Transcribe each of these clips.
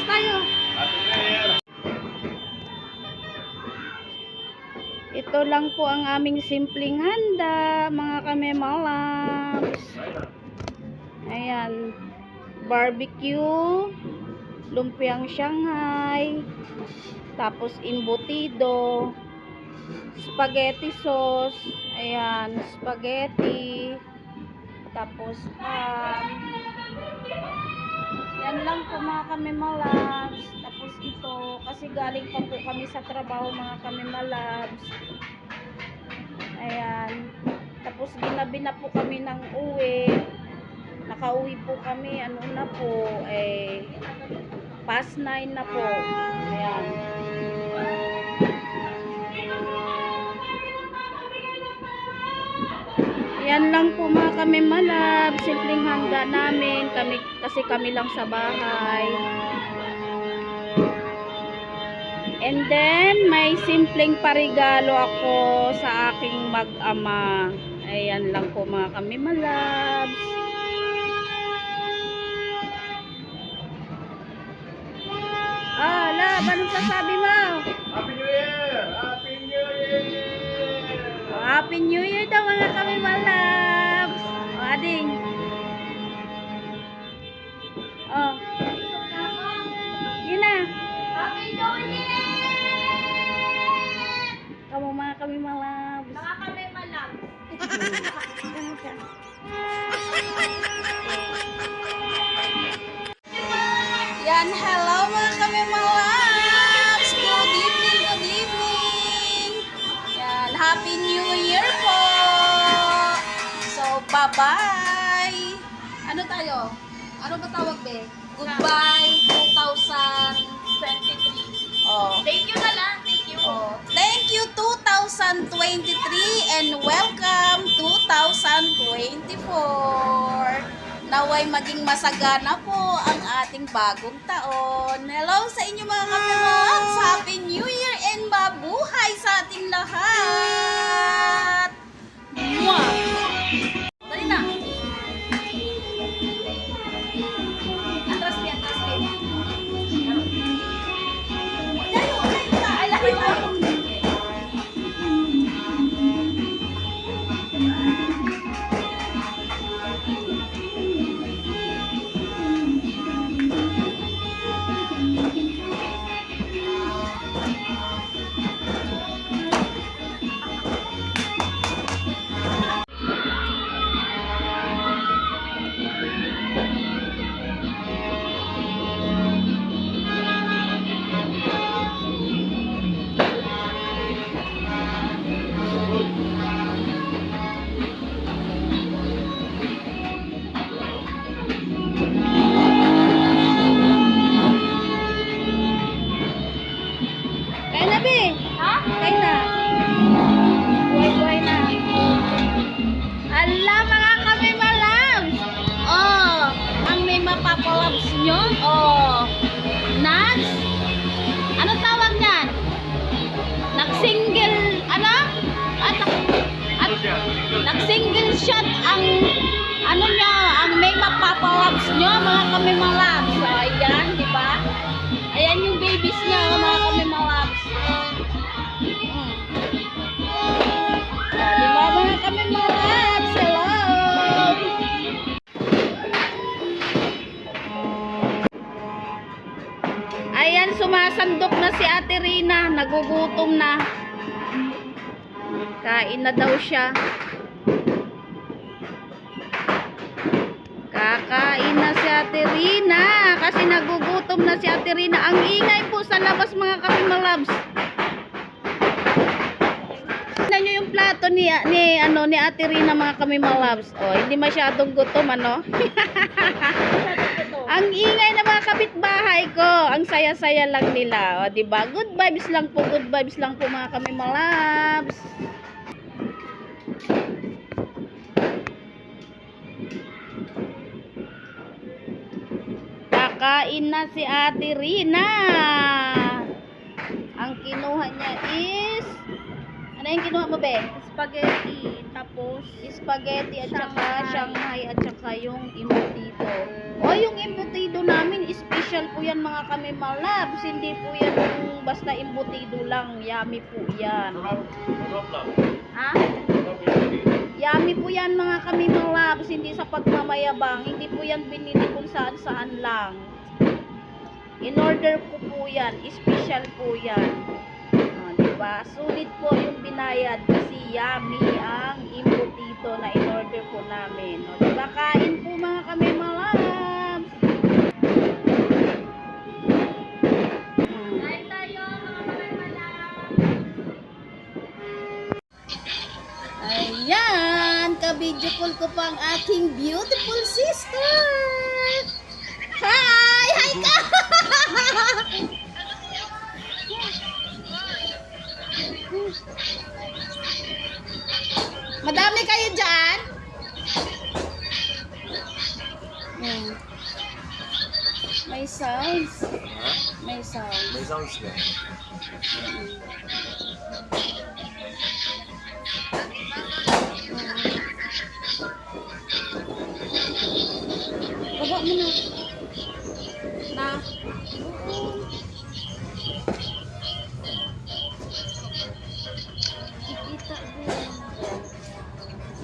Labas tayo. Ito lang po ang aming simpleng handa, mga kamemalabs. Ayan. Barbecue, lumpiang Shanghai, tapos embutido, spaghetti sauce, ayan, spaghetti, tapos yan lang po mga kamemalabs. Tapos ito, kasi galing pa po kami sa trabaho mga kamemalabs. Ayan. Tapos ginabi na po kami ng uwi. Nakauwi po kami, ano na po, past 9 na po. Ayan. Yan lang po mga kamemalab, simpleng handa namin, kasi kami lang sa bahay. And then, may simpleng parigalo ako sa aking mag-ama. Ayan lang po mga kamemalabs. Lab, anong sasabi mo? Happy New Year! Happy New Year! Happy New Year daw mga kamemalabs. Ading. Gina. Happy New Year! Kamu mga kamemalabs. Mga kami malam. Yan, hello mga kamemalabs. Good evening, good evening. Yan, Happy New Year po. So, bye-bye. Ano tayo? Ano ba tawag, be? Goodbye 2023. Oh. Thank you na lang. Thank you. Oh, thank you 2023 and welcome 2024. Naway maging masagana po ang ating bagong taon. Hello sa inyo mga kamemalabs. Happy New Year and mabuhay sa ating lahat. Mwah! Dali na. Atras din, atras din. Kaya na, be. Ha? Kaya na. Buhay-buhay na. Ala, mga kamemalabs. Oh, ang may mapapalabs nyo. Oh, Nags. Ano tawag niyan? Nag-single, ano? At nag-single shot ang, ano nyo, ang may mapapalabs nyo, mga kamemalabs. So, ayan, di ba? Ayan yung babies niya, mga kamemalabs. Di ba mga kamemalabs? Hello! Ayan, sumasandok na si Ate Rina. Nagugutom na. Kain na daw siya. Kakain na si Ate Rina. Kasi nagugutom na si Ate Rina. Ang ingay po sa labas mga kamemalabs. Tignan nyo yung plato ni Ate Rina mga kamemalabs. Oh, hindi masyadong gutom ano. Ang ingay na mga kapitbahay ko. Ang saya-saya lang nila. O, diba? Good vibes lang po mga kamemalabs. Kakain na si Ate Rina. Ang kinuha niya is, ano yung kinuha mo, be? Spaghetti. Tapos, Spaghetti at saka Shanghai at saka yung embutido. O, yung embutido namin, special po yan. yan mga kami malabs. Hindi po yan yung basta imbutido lang. Yummy po yan. Sarap. Sarap lang. Ha? Sarap yung Yummy po yan mga kami malabs. Hindi sa pagmamayabang. Hindi po yan binili kung saan saan lang. In order ko po yan. Special po yan. Diba? Sulit po yung binayad kasi yummy ang imbutido na in order po namin. O, diba? Kain po mga kami malabs. Kain tayo, mga kapamalam. Ayan, ka-video call ko pa ang aking beautiful sister. Hi! Hi ka! Madami kayo dyan? May sounds. May sounds. May sounds na. Baba mo na. Na. Kikita din.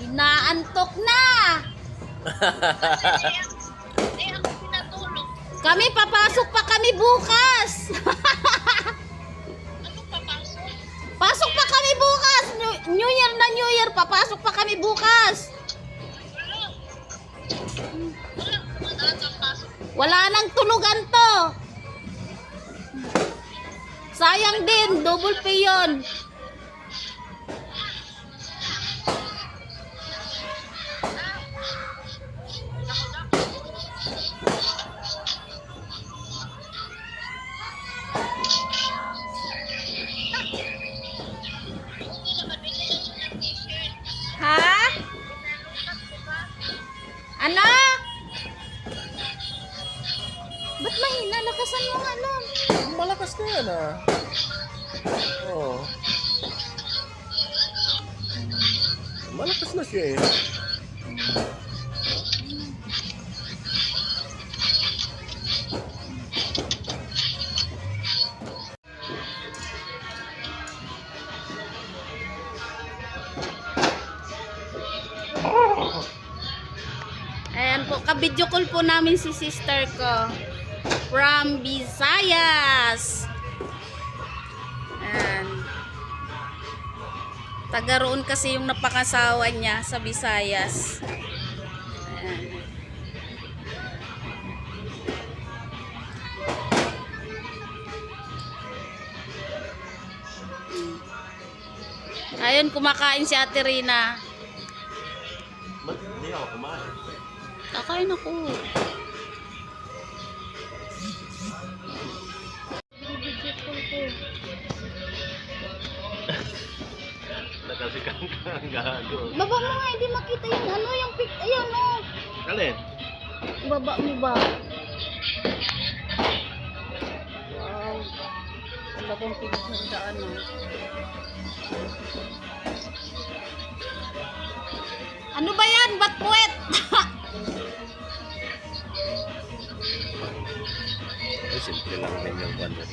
Inaantok na. Kami papasok pa kami bukas. Pasok pa kami bukas. New Year na New Year. Papasok pa kami bukas. Wala nang tunugan to. Sayang din. Double pay yun. Ha? Ano? Ba't mahina? Lakasan mo nga ano? Malakas na yan ah. Oo. Malakas na siya eh. Ayan po, ka-video call po namin si sister ko from Visayas. Ayan. Taga roon kasi yung napangasawa niya sa Visayas. Ayan. Ayun, kumakain si Ate Rina. Hindi ako kumain. Kakain ako. Nakasikan ka ang gago. Baba mo nga, hindi makita yung ano, yung pic. Ayan o. Alin? Baba mo ba? Wow. Wala kong pinagdaan o. Ano ba yan? Ba't puwet? Ay, simple lang din yung banda.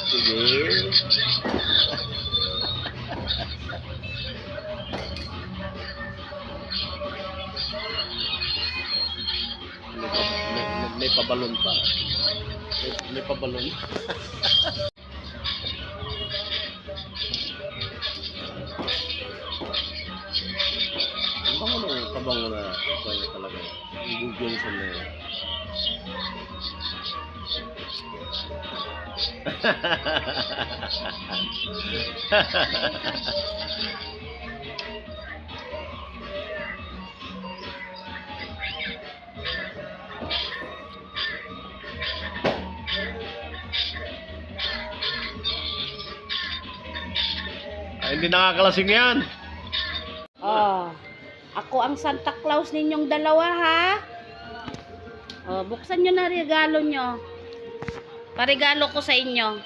Sige. May pabalon pa. May pabalon. Ang bango na, kabango na talaga. Yung Johnson na yun. Ay, hindi nakakalasing yan. Oh, ako ang Santa Claus ninyong dalawa, ha? Oh, buksan nyo na regalo nyo. Paregalo ko sa inyo.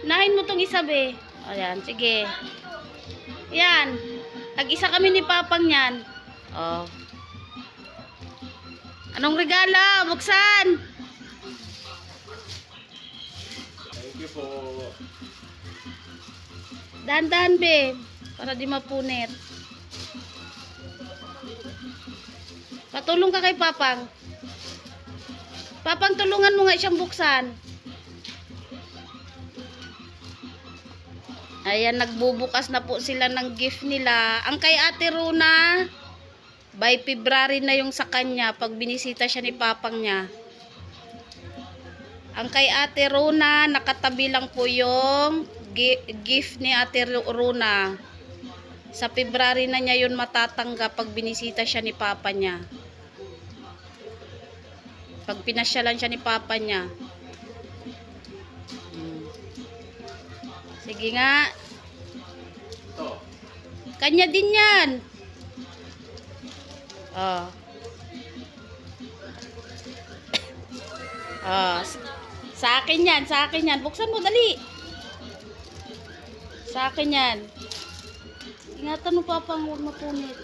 Nahin mo tong isa, be. Ayan, sige. Yan. Tag-isa kami ni Papang yan. Oh. Anong regalo? Buksan! Thank you po. Dahan-dahan, be. Para di mapunit. Patulong ka kay Papang. Papang, tulungan mo nga siyang buksan. Ayan, nagbubukas na po sila ng gift nila. Ang kay Ate Runa, by February na yung sa kanya pag binisita siya ni Papang niya. Ang kay Ate Runa, nakatabi lang po yung gift ni Ate Runa. Sa February na niya yun matatanggap pag binisita siya ni Papa niya. Pag pinasyalan siya ni Papa niya. Sige nga. Ito. Kanya din yan. Oh. Oh. Sa akin yan, sa akin yan. Buksan mo, dali. Sa akin yan. Ingatan mo, Papang, huwag mapunit.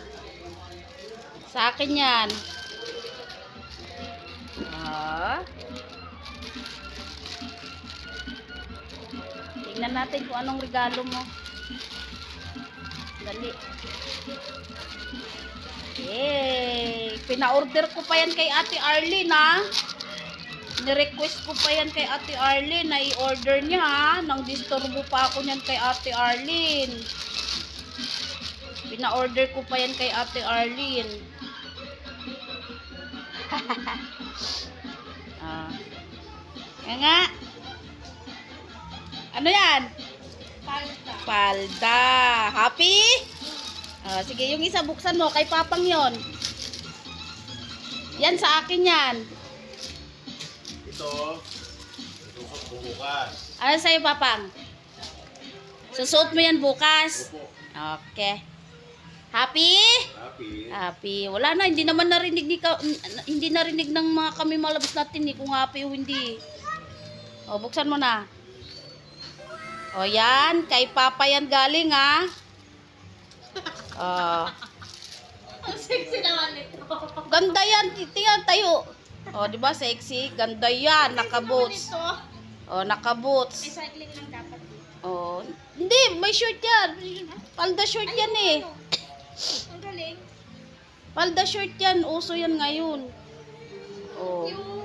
Sa akin yan. Ah. Tingnan natin kung anong regalo mo. Dali. Yay! Pina-order ko pa yan kay Ate Arlene, ha? Ni-request ko pa yan kay Ate Arlene na i-order niya, ha? Nang disturbo pa ako niyan kay Ate Arlene. Pina-order ko pa yan kay Ate Arlene. Ah. Yan nga. Ano yan? Palda. Palda. Happy? Sige, yung isa buksan mo. Kay Papang yon. Yan, sa akin yan. Ito. Bukas. Ano sa'yo, Papang? Susuot mo yan bukas. Opo. Okay. Happy? Happy. Happy. Wala na, hindi naman narinig hindi narinig ng mga kami malabas natin kung happy o hindi. O, buksan mo na. O, yan. Kay Papa yan galing, ha? O. Ang sexy naman ito. Ganda yan. Tingnan tayo. O, di ba sexy? Ganda yan. Naka-boots. O, naka-boots. Recycling lang dapat. O, hindi. May short yan. Palda short yan, eh. Ang galing. Palda short yan. Uso yan ngayon. O. Cute.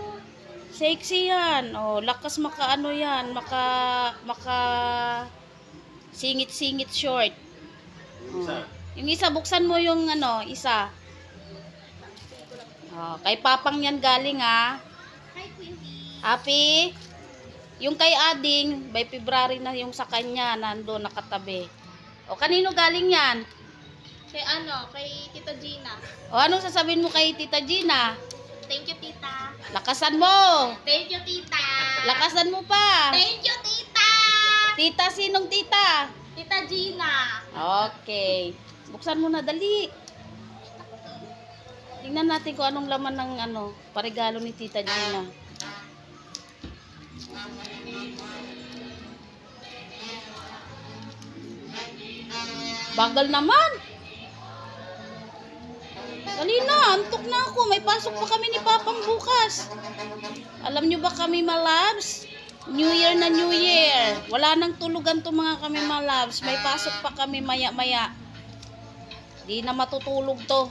Sexy yan. Oh, lakas maka ano yan, maka singit-singit short. Isa. Yung isa buksan mo yung ano, isa. Oh, kay Papang yan galing, ha. Hi, Quinty. Happy. Yung kay Ading, by February na yung sa kanya, nandoon nakatabi. O, kanino galing yan? Kay kay Tita Gina. O, ano sasabihin mo kay Tita Gina? Thank you, Tita. Lakasan mo. Thank you, Tita. Lakasan mo pa. Thank you, Tita. Tita, sinong tita? Tita Gina. Okay. Buksan mo na, dali. Tingnan natin kung anong laman ng ano, paregalo ni Tita Gina. Bagal naman. Dali na, antok na ako. May pasok pa kami ni Papang bukas. Alam nyo ba kami malabs? New Year na New Year. Wala nang tulugan to mga kami malabs. May pasok pa kami maya-maya. Di na matutulog to.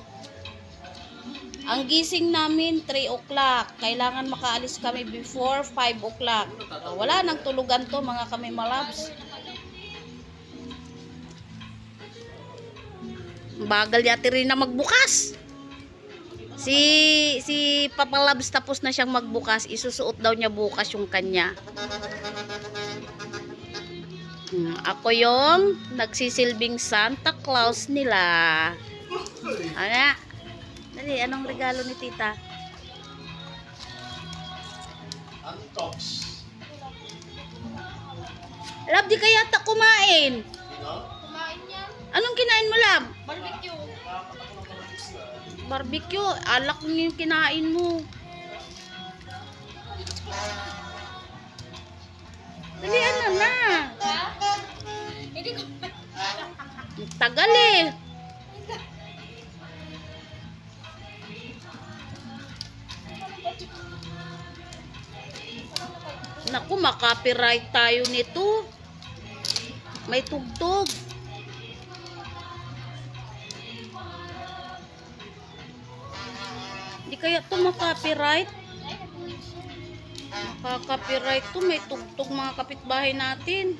Ang gising namin 3 o'clock. Kailangan makaalis kami before 5 o'clock. Wala nang tulugan to mga kami malabs. Bagal yati rin na magbukas. Si Papa Labs tapos na siyang magbukas. Isusuot daw niya bukas yung kanya. Ako yung nagsisilbing Santa Claus nila. Ano? Dali, anong regalo ni Tita? Antox. Love, di kaya ta kumain. Sino? Kumain niya. Anong kinain mo, lab? Barbecue. Barbecue. Alak yung kinain mo. Dalian na. Ha? Hindi ko. Ang tagal eh. Naku, makapiright tayo nito. May tugtog. Hindi kaya ito makapiright? Makaka-copyright to, may tugtog mga kapitbahay natin.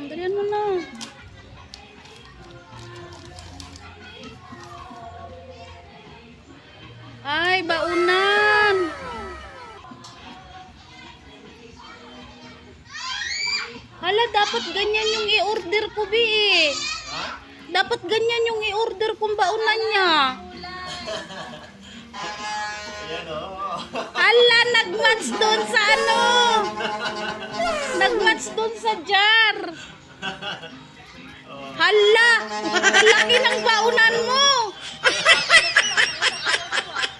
Dalian mo na. Ay, baunan. Hala, dapat ganyan yung i-order ko, Bi. Dapat ganyan yung i-order kong baunan niya. Hala, nag-match doon sa ano. Nag-match doon sa jar. Hala, kalaki ng baunan mo.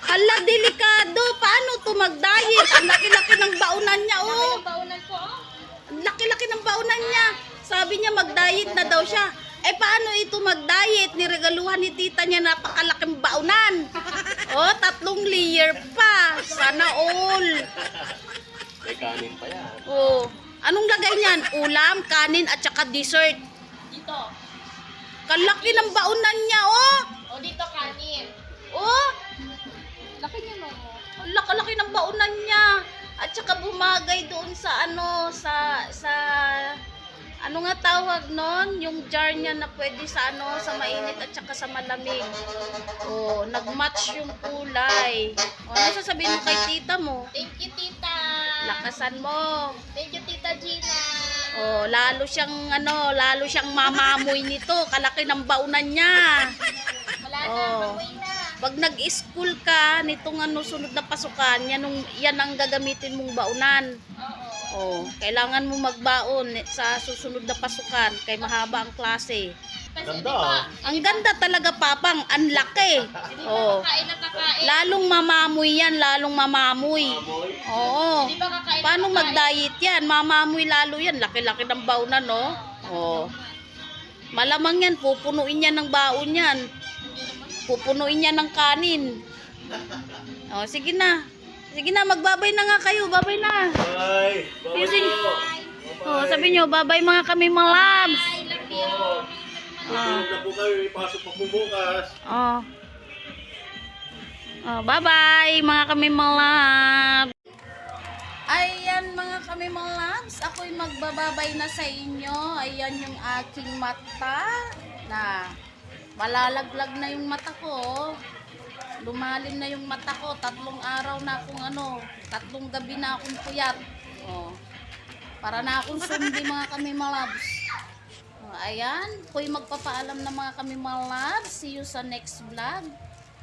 Hala, delikado. Paano to mag-diet? Ang laki-laki ng baunan niya, oh. Baunan ko, oh. Ang laki-laki ng baunan niya. Sabi niya mag-diet na daw siya. Eh, paano ito mag-diet? Niregaluhan ni tita niya napakalaking baunan. Oh, 3 layer pa. Sana all. May kanin pa yan. Oh, anong lagay niyan? Ulam, kanin, at saka dessert. Dito. Kalaki ng baunan niya, oh. O, dito kanin. Oh, Laki niya mo. ang laki ng baunan niya. At saka bumagay doon sa ano, sa ano nga tawag nun? Yung jar niya na pwede sa ano, sa mainit at saka sa malamig. Oh, nag-match yung kulay. Oh, ano sasabihin mo kay tita mo? Thank you, tita. Lakasan mo. Thank you, tita Gina. Oh, lalo siyang mamamoy nito. Kalaki ng baunan niya. Wala na, Oh. baboy na. Pag nag-school ka, nitong ano, sunod na pasukan, yan ang gagamitin mong baunan. Oo. Oh, kailangan mo magbaon sa susunod na pasukan kay mahaba ang klase. Kasi Ganda, di ba, Ang ganda talaga, Papang. Ang laki. hindi Oh. ba kakain na kakain? Lalong mamamoy yan, lalong mamamoy. Amoy. Oo. Hindi ba kakain na Paano kakain? mag-diet yan? Mamamoy lalo yan. Laki-laki ng baunan, no? Oh. Malamang yan, pupunuin yan ng baon yan. Pupunuin yan ng kanin. Oh, sige na. Sige na, magbabay na nga kayo. Babay na. Bye. Bye. Ayusin. Bye. Oh, sabi nyo, babay mga kami mga labs. I love you. Tulog na po kayo. Ipasok pa po bukas. Oh. Oh, bye-bye mga kami mga labs. Ayan mga kami mga labs, ako'y magbababay na sa inyo. Ayan yung aking mata na malalaglag na yung mata ko. Lumalim na yung mata ko. 3 araw na akong 3 gabi na akong puyat. Oh. Para na akong zombie mga kami mga labs. Oh, ayan, ako'y magpapaalam na mga kami mga labs. See you sa next vlog.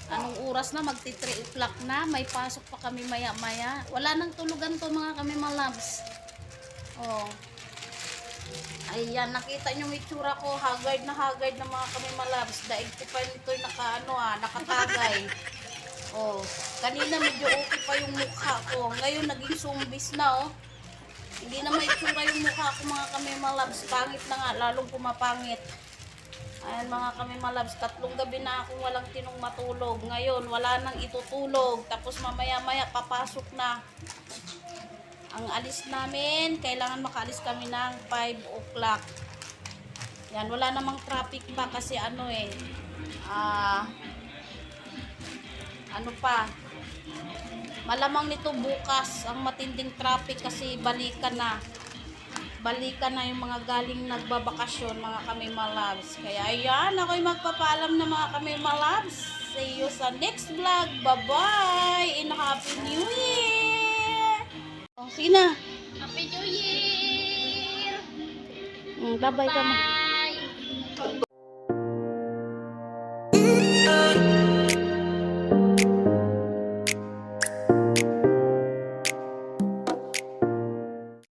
Anong oras na? Magti 3 o'clock na. May pasok pa kami maya-maya. Wala nang tulugan to mga kami mga labs. Oh. Ayan, nakita nyo yung itsura ko. Haggard na mga kami mga labs. Daig ko pa nito'y nakatagay. Oh. Kanina medyo okay pa yung mukha ko. Ngayon naging zombies na, oh. Hindi na may itsura yung mukha ko mga kami mga labs. Pangit na nga, lalong pumapangit. Ayan mga kami malabs, 3 gabi na akong walang tinong matulog. Ngayon, wala nang itutulog. Tapos mamaya-maya, papasok na. Ang alis namin, kailangan makaalis kami ng 5 o'clock. Yan, wala namang traffic pa kasi Malamang nito bukas ang matinding traffic kasi balikan na. Balikan na yung mga galing nagbabakasyon, mga Kamema Loves. Kaya ayan, ako'y magpapaalam na mga Kamema Loves. See you sa next vlog. Bye-bye! And Happy New Year! Oh, sige na. Happy New Year! Bye-bye ka mo.